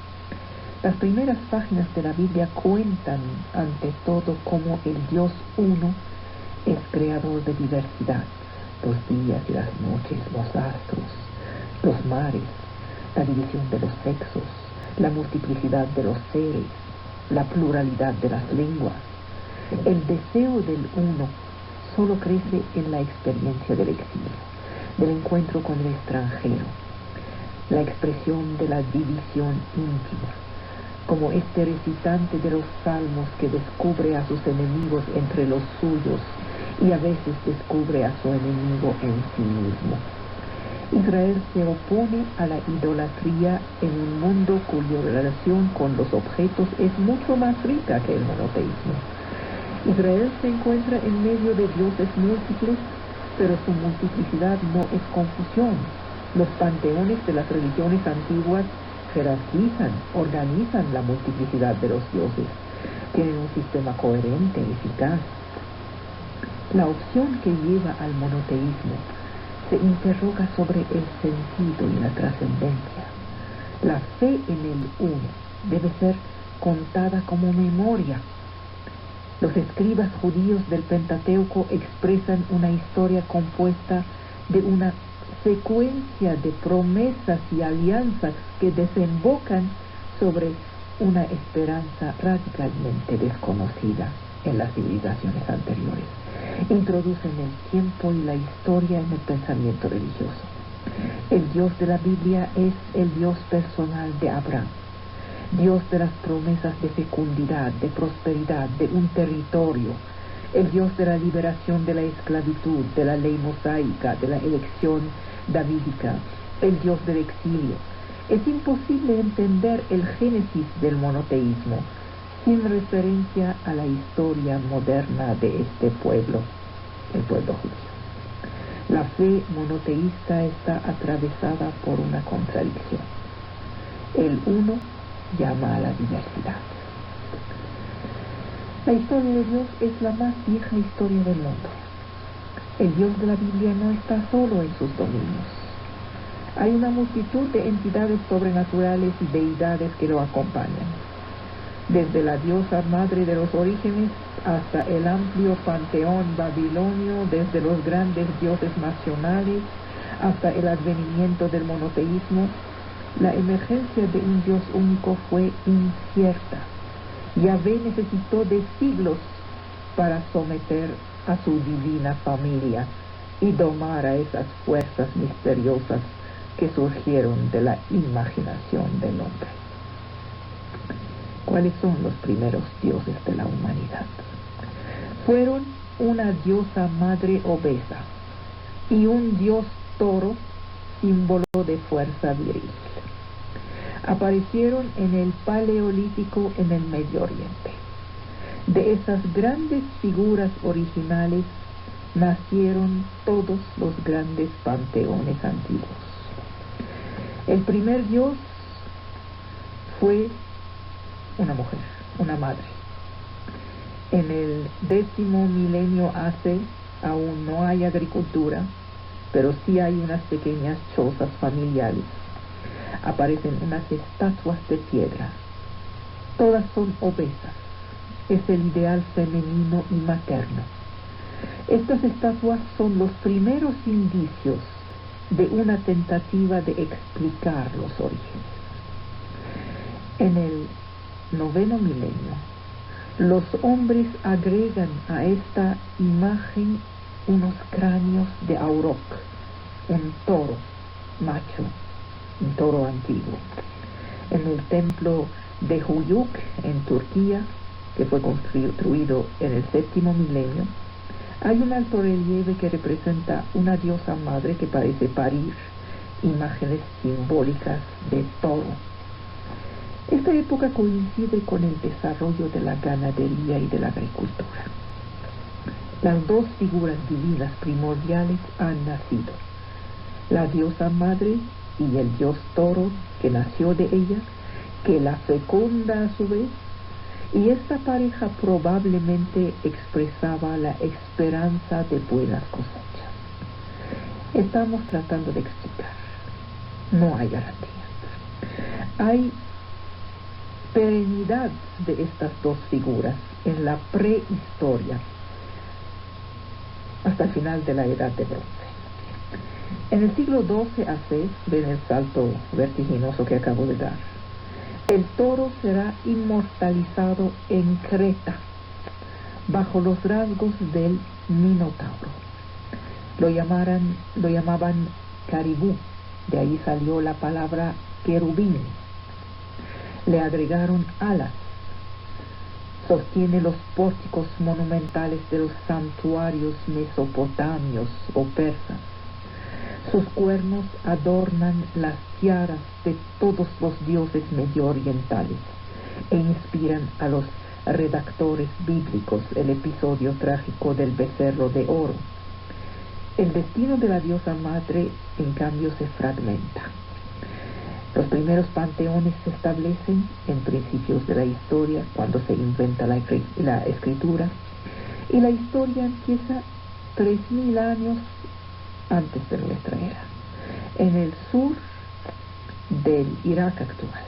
Las primeras páginas de la Biblia cuentan ante todo cómo el Dios uno es creador de diversidad: los días y las noches, los astros, los mares, la división de los sexos, la multiplicidad de los seres, la pluralidad de las lenguas. El deseo del uno solo crece en la experiencia del exilio, del encuentro con el extranjero, la expresión de la división íntima, como este recitante de los salmos que descubre a sus enemigos entre los suyos y a veces descubre a su enemigo en sí mismo. Israel se opone a la idolatría en un mundo cuya relación con los objetos es mucho más rica que el monoteísmo. Israel se encuentra en medio de dioses múltiples, pero su multiplicidad no es confusión. Los panteones de las religiones antiguas jerarquizan, organizan la multiplicidad de los dioses, tienen un sistema coherente, eficaz. La opción que lleva al monoteísmo se interroga sobre el sentido y la trascendencia. La fe en el uno debe ser contada como memoria. Los escribas judíos del Pentateuco expresan una historia compuesta de una secuencia de promesas y alianzas que desembocan sobre una esperanza radicalmente desconocida en las civilizaciones anteriores. Introducen el tiempo y la historia en el pensamiento religioso. El Dios de la Biblia es el Dios personal de Abraham, Dios de las promesas de fecundidad, de prosperidad, de un territorio, el Dios de la liberación de la esclavitud, de la ley mosaica, de la elección davídica, el Dios del exilio. Es imposible entender el génesis del monoteísmo sin referencia a la historia moderna de este pueblo, el pueblo judío. La fe monoteísta está atravesada por una contradicción. El uno llama a la diversidad. La historia de Dios es la más vieja historia del mundo. El Dios de la Biblia no está solo en sus dominios. Hay una multitud de entidades sobrenaturales y deidades que lo acompañan. Desde la diosa madre de los orígenes hasta el amplio panteón babilonio, desde los grandes dioses nacionales hasta el advenimiento del monoteísmo, la emergencia de un Dios único fue incierta. Yahvé necesitó de siglos para someter a su divina familia y domar a esas fuerzas misteriosas que surgieron de la imaginación del hombre. ¿Cuáles son los primeros dioses de la humanidad? Fueron una diosa madre obesa y un dios toro, símbolo de fuerza viril. Aparecieron en el Paleolítico en el Medio Oriente. De esas grandes figuras originales nacieron todos los grandes panteones antiguos. El primer dios fue una mujer, una madre. En el 10º milenio AC aún no hay agricultura, pero sí hay unas pequeñas chozas familiares. Aparecen unas estatuas de piedra. Todas son obesas. Es el ideal femenino y materno. Estas estatuas son los primeros indicios de una tentativa de explicar los orígenes. En el 9º milenio, los hombres agregan a esta imagen unos cráneos de Aurok, un toro macho, un toro antiguo. En el templo de Huyuk, en Turquía, que fue construido en el 7º milenio, hay un alto relieve que representa una diosa madre que parece parir, imágenes simbólicas de toro. Esta época coincide con el desarrollo de la ganadería y de la agricultura. Las dos figuras divinas primordiales han nacido: la diosa madre y el dios toro que nació de ella, que la fecunda a su vez, y esta pareja probablemente expresaba la esperanza de buenas cosechas. Estamos tratando de explicar. No hay garantías. Hay perennidad de estas dos figuras en la prehistoria hasta el final de la Edad de Bronce. En el siglo XII AC, ven el salto vertiginoso que acabo de dar, el toro será inmortalizado en Creta bajo los rasgos del Minotauro. Lo llamaban caribú, de ahí salió la palabra querubín. Le agregaron alas. Sostiene los pórticos monumentales de los santuarios mesopotamios o persas. Sus cuernos adornan las tiaras de todos los dioses medio orientales e inspiran a los redactores bíblicos el episodio trágico del becerro de oro. El destino de la diosa madre, en cambio, se fragmenta. Los primeros panteones se establecen en principios de la historia, cuando se inventa la escritura, y la historia empieza 3000 años antes de nuestra era, en el sur del Irak actual,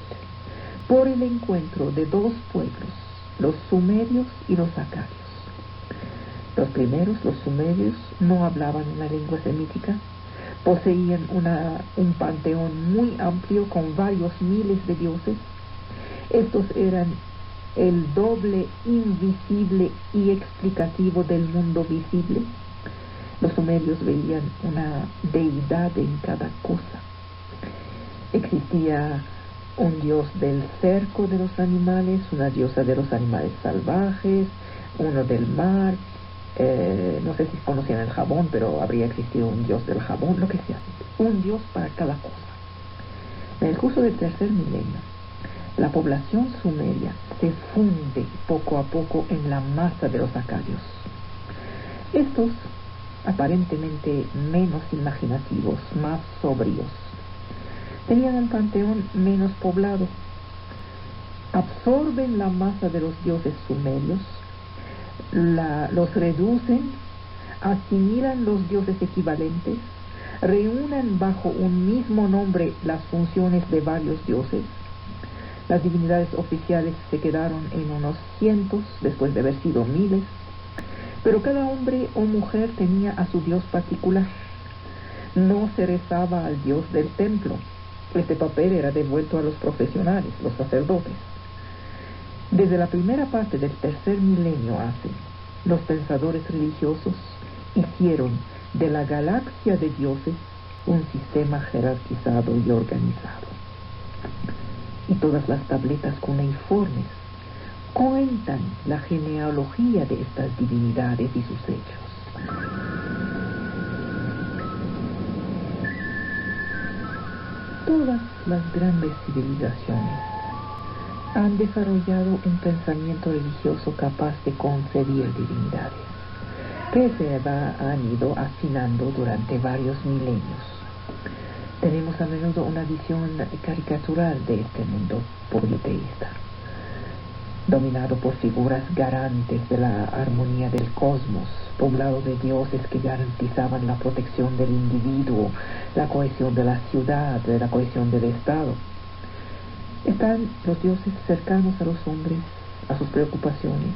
por el encuentro de dos pueblos, los sumerios y los acadios. Los primeros, los sumerios, no hablaban una lengua semítica, poseían un panteón muy amplio con varios miles de dioses. Estos eran el doble invisible y explicativo del mundo visible. Los sumerios veían una deidad en cada cosa. Existía un dios del cerco de los animales, una diosa de los animales salvajes, uno del mar. No sé si conocían el jabón, pero habría existido un dios del jabón, lo que sea. Un dios para cada cosa. En el curso del tercer milenio, la población sumeria se funde poco a poco en la masa de los acadios. Estos, aparentemente menos imaginativos, más sobrios, tenían un panteón menos poblado. Absorben la masa de los dioses sumerios, los reducen asimilan los dioses equivalentes, reúnan bajo un mismo nombre las funciones de varios dioses. Las divinidades oficiales se quedaron en unos cientos, después de haber sido miles, pero cada hombre o mujer tenía a su dios particular. No se rezaba al dios del templo. Este papel era devuelto a los profesionales, los sacerdotes. Desde la primera parte del tercer milenio hace, los pensadores religiosos hicieron de la galaxia de dioses un sistema jerarquizado y organizado. Y todas las tabletas cuneiformes cuentan la genealogía de estas divinidades y sus hechos. Todas las grandes civilizaciones han desarrollado un pensamiento religioso capaz de concebir divinidades, que han ido afinando durante varios milenios. Tenemos a menudo una visión caricatural de este mundo politeísta, dominado por figuras garantes de la armonía del cosmos, poblado de dioses que garantizaban la protección del individuo, la cohesión de la ciudad, la cohesión del Estado. Están los dioses cercanos a los hombres, a sus preocupaciones,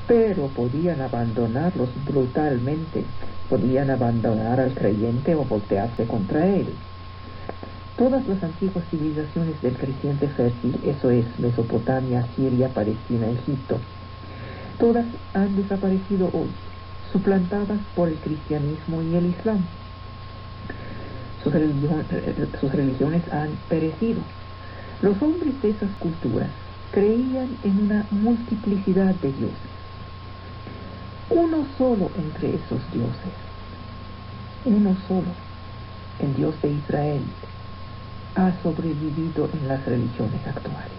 pero podían abandonarlos brutalmente, podían abandonar al creyente o voltearse contra él. Todas las antiguas civilizaciones del creciente fértil, eso es, Mesopotamia, Siria, Palestina, Egipto, todas han desaparecido hoy, suplantadas por el cristianismo y el islam. Sus religiones han perecido. Los hombres de esas culturas creían en una multiplicidad de dioses. Uno solo entre esos dioses, uno solo, el Dios de Israel, ha sobrevivido en las religiones actuales.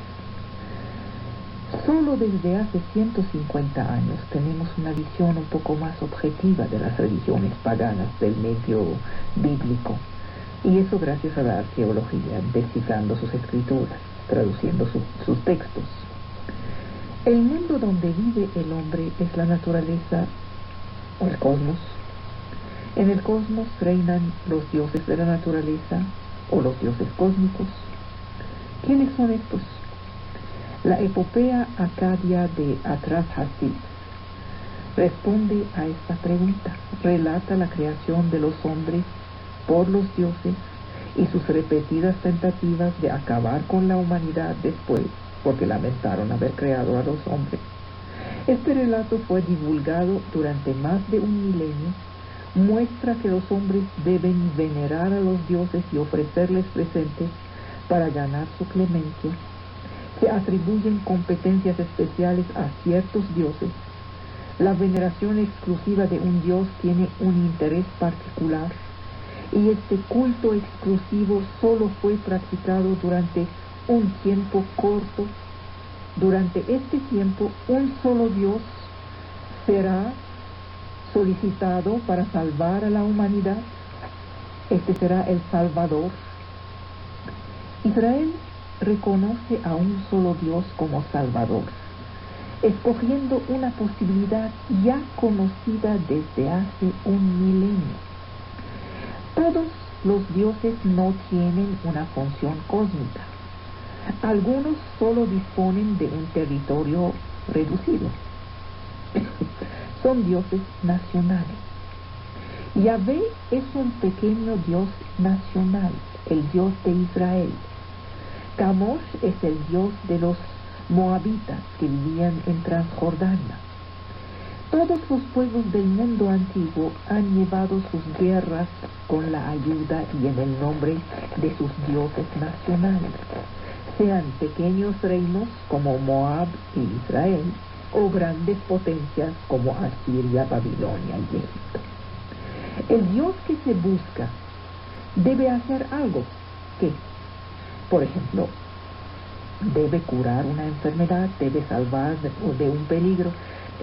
Solo desde hace 150 años tenemos una visión un poco más objetiva de las religiones paganas del medio bíblico, y eso gracias a la arqueología, descifrando sus escrituras, traduciendo sus textos. El mundo donde vive el hombre es la naturaleza o el cosmos. En el cosmos reinan los dioses de la naturaleza o los dioses cósmicos. ¿Quiénes son estos? La epopea acadia de Atrahasis responde a esta pregunta. Relata la creación de los hombres por los dioses y sus repetidas tentativas de acabar con la humanidad después, porque lamentaron haber creado a los hombres. Este relato fue divulgado durante más de un milenio, muestra que los hombres deben venerar a los dioses y ofrecerles presentes para ganar su clemencia. Se atribuyen competencias especiales a ciertos dioses. La veneración exclusiva de un dios tiene un interés particular, y este culto exclusivo solo fue practicado durante un tiempo corto. Durante este tiempo, un solo Dios será solicitado para salvar a la humanidad. Este será el Salvador. Israel reconoce a un solo Dios como Salvador, escogiendo una posibilidad ya conocida desde hace un milenio. Todos los dioses no tienen una función cósmica. Algunos solo disponen de un territorio reducido. Son dioses nacionales. Yahvé es un pequeño dios nacional, el dios de Israel. Camosh es el dios de los moabitas que vivían en Transjordania. Todos los pueblos del mundo antiguo han llevado sus guerras con la ayuda y en el nombre de sus dioses nacionales, sean pequeños reinos como Moab y Israel, o grandes potencias como Asiria, Babilonia y Egipto. El Dios que se busca debe hacer algo que, por ejemplo, debe curar una enfermedad, debe salvar de un peligro,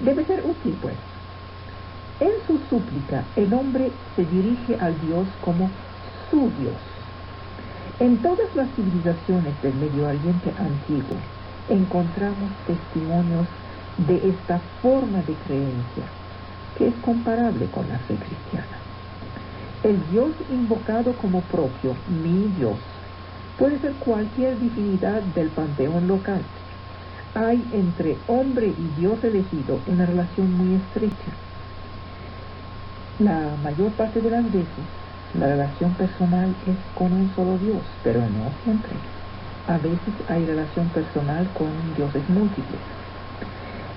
debe ser útil, pues. En su súplica, el hombre se dirige al Dios como su Dios. En todas las civilizaciones del Medio Oriente antiguo encontramos testimonios de esta forma de creencia. que es comparable con la fe cristiana. El Dios invocado como propio, mi Dios, puede ser cualquier divinidad del panteón local. Hay entre hombre y Dios elegido una relación muy estrecha. La mayor parte de las veces, la relación personal es con un solo Dios, pero no siempre. A veces hay relación personal con dioses múltiples.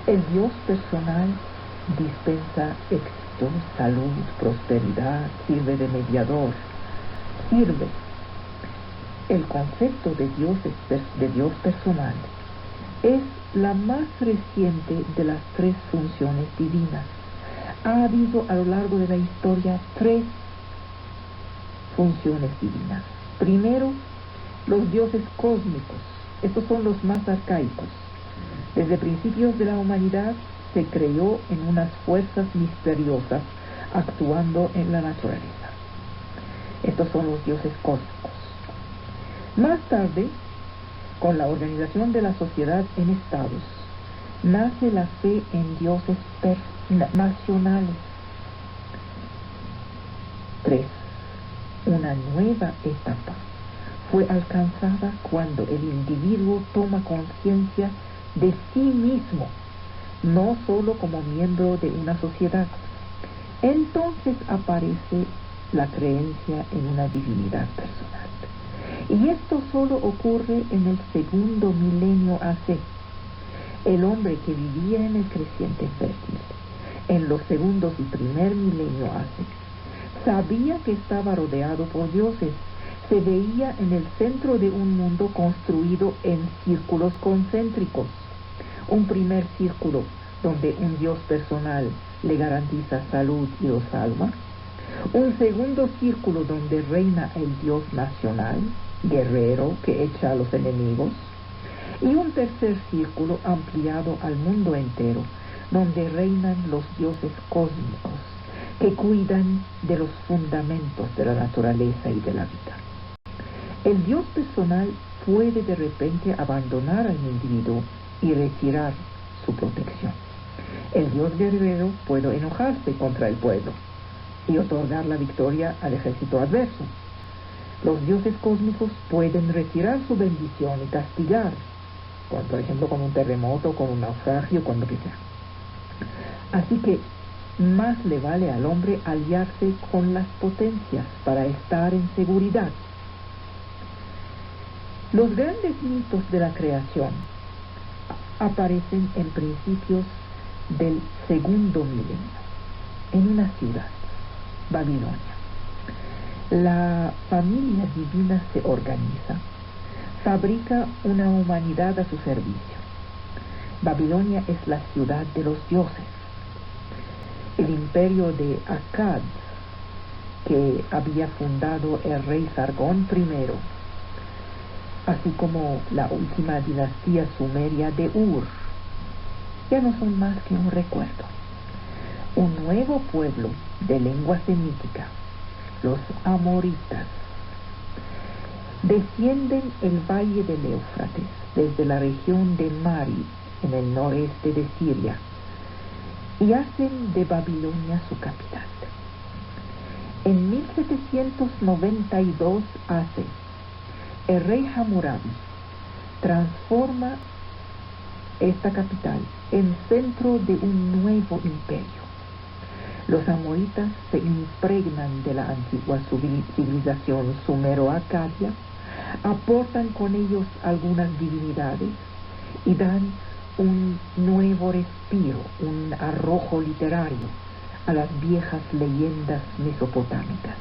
El Dios personal dispensa éxito, salud, prosperidad, sirve de mediador, sirve. El concepto de Dios personal es la más reciente de las tres funciones divinas. Ha habido a lo largo de la historia tres funciones divinas. Primero, los dioses cósmicos. Estos son los más arcaicos. Desde principios de la humanidad se creyó en unas fuerzas misteriosas actuando en la naturaleza. Estos son los dioses cósmicos. Más tarde, con la organización de la sociedad en estados, nace la fe en dioses nacionales. 3. Una nueva etapa fue alcanzada cuando el individuo toma conciencia de sí mismo, no solo como miembro de una sociedad. Entonces aparece la creencia en una divinidad personal. Y esto solo ocurre en el segundo milenio AC. El hombre que vivía en el creciente fértil, en los segundos y primer milenio AC, sabía que estaba rodeado por dioses. Se veía en el centro de un mundo construido en círculos concéntricos. Un primer círculo donde un Dios personal le garantiza salud y lo salva. Un segundo círculo donde reina el Dios nacional, guerrero que echa a los enemigos. Y un tercer círculo ampliado al mundo entero, donde reinan los dioses cósmicos que cuidan de los fundamentos de la naturaleza y de la vida. El Dios personal puede de repente abandonar al individuo y retirar su protección. El Dios guerrero puede enojarse contra el pueblo y otorgar la victoria al ejército adverso. Los dioses cósmicos pueden retirar su bendición y castigar, por ejemplo, con un terremoto, con un naufragio, con lo que sea. Así que más le vale al hombre aliarse con las potencias para estar en seguridad. Los grandes mitos de la creación aparecen en principios del segundo milenio, en una ciudad, Babilonia. La familia divina se organiza, fabrica una humanidad a su servicio. Babilonia es la ciudad de los dioses. El imperio de Akkad, que había fundado el rey Sargón I, así como la última dinastía sumeria de Ur, ya no son más que un recuerdo. Un nuevo pueblo de lengua semítica, los amoritas, descienden el valle del Éufrates desde la región de Mari, en el noreste de Siria, y hacen de Babilonia su capital. En 1792 AC, el rey Hammurabi transforma esta capital en centro de un nuevo imperio. Los amoritas se impregnan de la antigua civilización sumero-acadia, aportan con ellos algunas divinidades y dan un nuevo respiro, un arrojo literario a las viejas leyendas mesopotámicas.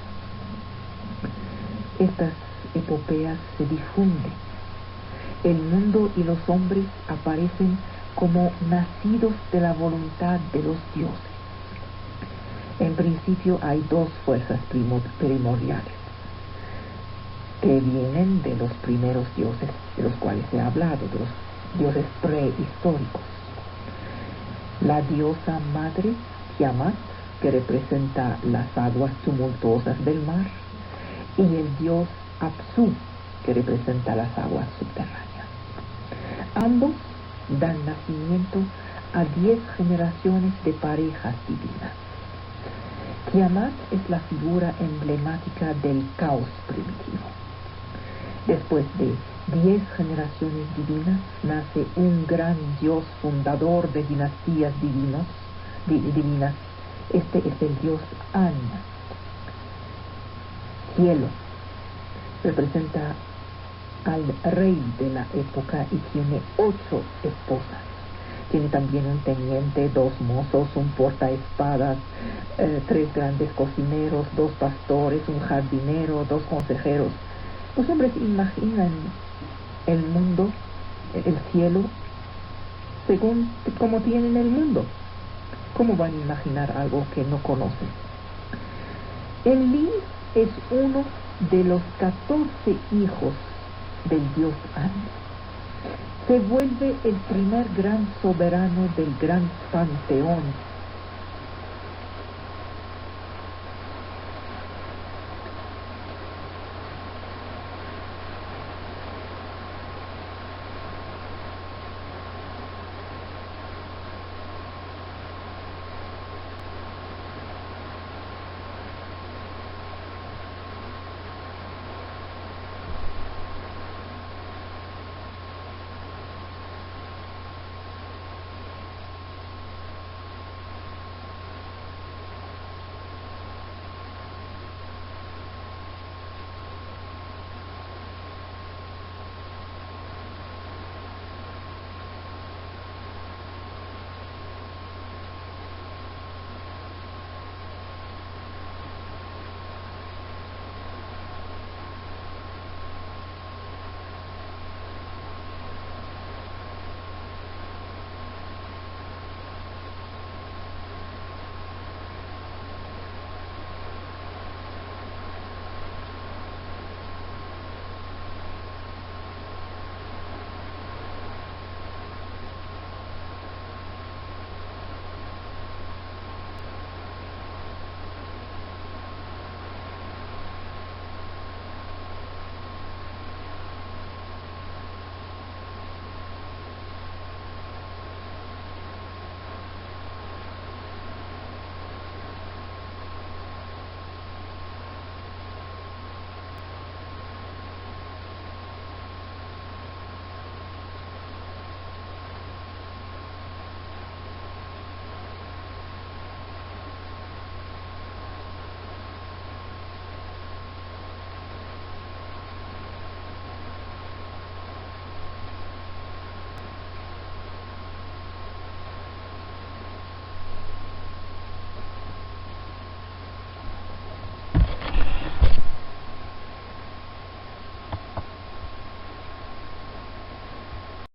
Estas epopeas se difunden. El mundo y los hombres aparecen como nacidos de la voluntad de los dioses. En principio hay dos fuerzas primordiales que vienen de los primeros dioses de los cuales se ha hablado, de los dioses prehistóricos. La diosa madre, Tiamat, que representa las aguas tumultuosas del mar, y el dios Apsu, que representa las aguas subterráneas. Ambos dan nacimiento a 10 generaciones de parejas divinas. Tiamat es la figura emblemática del caos primitivo. Después de 10 generaciones divinas, nace un gran dios fundador de dinastías divinas. Este es el dios An. Cielo representa al rey de la época y tiene 8 esposas. Tiene también un teniente, 2 mozos, un portaespadas, 3 grandes cocineros, 2 pastores, un jardinero, 2 consejeros. Los hombres imaginan el mundo, el cielo, según cómo tienen el mundo. ¿Cómo van a imaginar algo que no conocen? Enlil es uno de los 14 hijos del dios An. Se vuelve el primer gran soberano del gran panteón